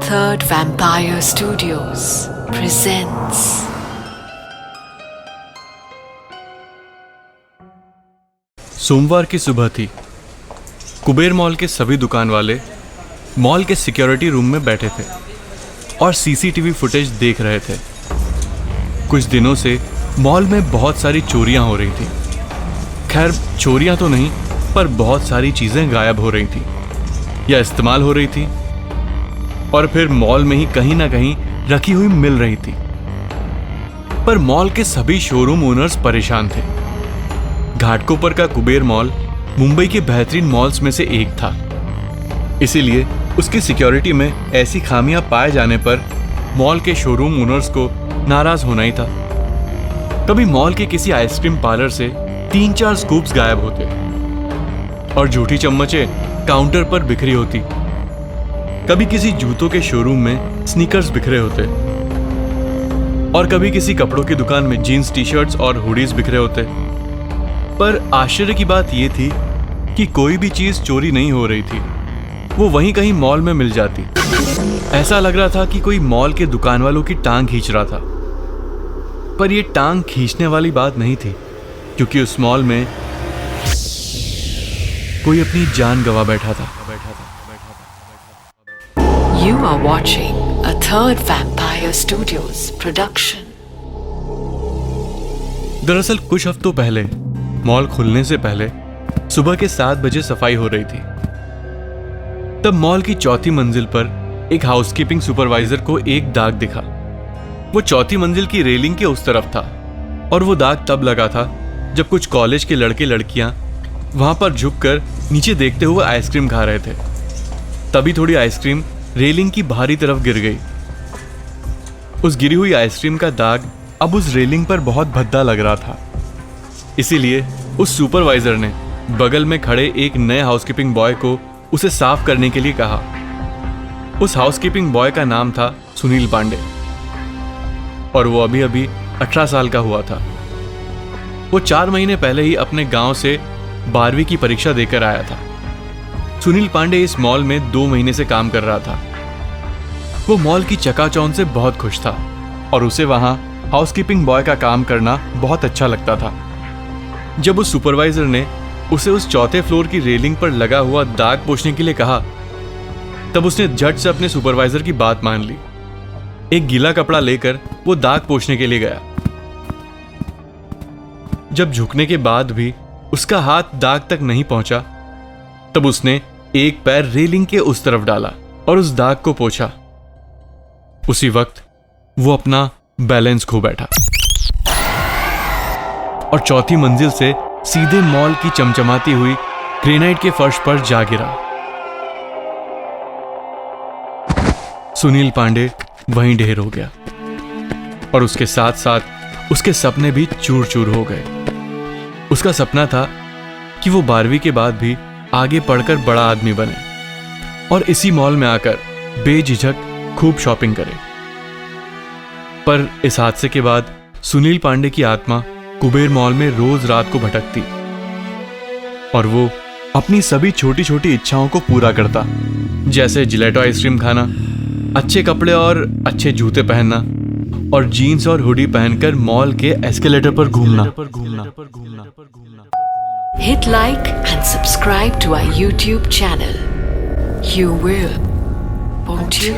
Third Vampire Studios presents सोमवार की सुबह थी। कुबेर मॉल के सभी दुकान वाले मॉल के सिक्योरिटी रूम में बैठे थे और सीसीटीवी फुटेज देख रहे थे। कुछ दिनों से मॉल में बहुत सारी चोरियां हो रही थी। खैर, चोरियां तो नहीं, पर बहुत सारी चीजें गायब हो रही थी या इस्तेमाल हो रही थी और फिर मॉल में ही कहीं ना कहीं रखी हुई मिल रही थी। पर मॉल के सभी शोरूम ओनर्स परेशान थे। घाटकोपर का कुबेर मॉल मुंबई के बेहतरीन मॉल्स में से एक था, इसीलिए उसकी सिक्योरिटी में ऐसी खामियां पाए जाने पर मॉल के शोरूम ओनर्स को नाराज होना ही था। कभी मॉल के किसी आइसक्रीम पार्लर से 3-4 स्कूप्स गायब होते और झूठी चम्मचें काउंटर पर बिखरी होती। कभी किसी जूतों के शोरूम में स्नीकर्स बिखरे होते और कभी किसी कपड़ों की दुकान में जीन्स, टी-शर्ट्स और हुडीज बिखरे होते। पर आश्चर्य की बात यह थी कि कोई भी चीज चोरी नहीं हो रही थी, वो वहीं कहीं मॉल में मिल जाती। ऐसा लग रहा था कि कोई मॉल के दुकान वालों की टांग खींच रहा था। पर यह टांग खींचने वाली बात नहीं थी, क्योंकि उस मॉल में कोई अपनी जान गंवा बैठा था। You are watching a Third Vampire Studios production. दरअसल कुछ हफ्तों पहले मॉल खुलने से पहले सुबह के 7 बजे सफाई हो रही थी। तब मॉल की 4थी मंजिल पर एक हाउसकीपिंग सुपरवाइजर को एक दाग दिखा। वो 4थी मंजिल की रेलिंग के उस तरफ था और वो दाग तब लगा था जब कुछ कॉलेज के लड़के लड़कियां वहां पर झुककर नीचे देखते हुए आइसक्रीम खा रहे थे। तभी थोड़ी आइसक्रीम रेलिंग की बाहरी तरफ गिर गई। उस गिरी हुई आइसक्रीम का दाग अब उस रेलिंग पर बहुत भद्दा लग रहा था। इसीलिए उस सुपरवाइजर ने बगल में खड़े एक नए हाउसकीपिंग बॉय को उसे साफ करने के लिए कहा। उस हाउसकीपिंग बॉय का नाम था सुनील पांडे और वो अभी अभी 18 साल का हुआ था। वो 4 महीने पहले ही अपने गांव से 12वीं की परीक्षा देकर आया था। सुनील पांडे इस मॉल में 2 महीने से काम कर रहा था। वो मॉल की चकाचौंध से बहुत खुश था और उसे वहां हाउसकीपिंग बॉय का काम करना बहुत अच्छा लगता था। जब उस सुपरवाइजर ने उसे उस 4थे फ्लोर की रेलिंग पर लगा हुआ दाग पोंछने के लिए कहा, तब उसने झट से अपने सुपरवाइजर की बात मान ली। एक गीला कपड़ा लेकर वो दाग पोंछने के लिए गया। जब झुकने के बाद भी उसका हाथ दाग तक नहीं पहुंचा, तब उसने एक पैर रेलिंग के उस तरफ डाला और उस दाग को पोंछा। उसी वक्त वो अपना बैलेंस खो बैठा और 4थी मंजिल से सीधे मॉल की चमचमाती हुई ग्रेनाइट के फर्श पर जा गिरा। सुनील पांडे वहीं ढेर हो गया और उसके साथ साथ उसके सपने भी चूर चूर हो गए। उसका सपना था कि वो 12वीं के बाद भी आगे पढ़कर बड़ा आदमी बने और इसी मॉल में आकर बेझिझक खूब शॉपिंग करे। पर इस हादसे के बाद सुनील पांडे की आत्मा कुबेर मॉल में रोज रात को भटकती और वो अपनी सभी छोटी छोटी इच्छाओं को पूरा करता, जैसे जिलेटो आइसक्रीम खाना, अच्छे कपड़े और अच्छे जूते पहनना और जीन्स और हुडी पहनकर मॉल के एस्केलेटर पर घूमना। Hit like and subscribe to our YouTube channel. You will, won't you?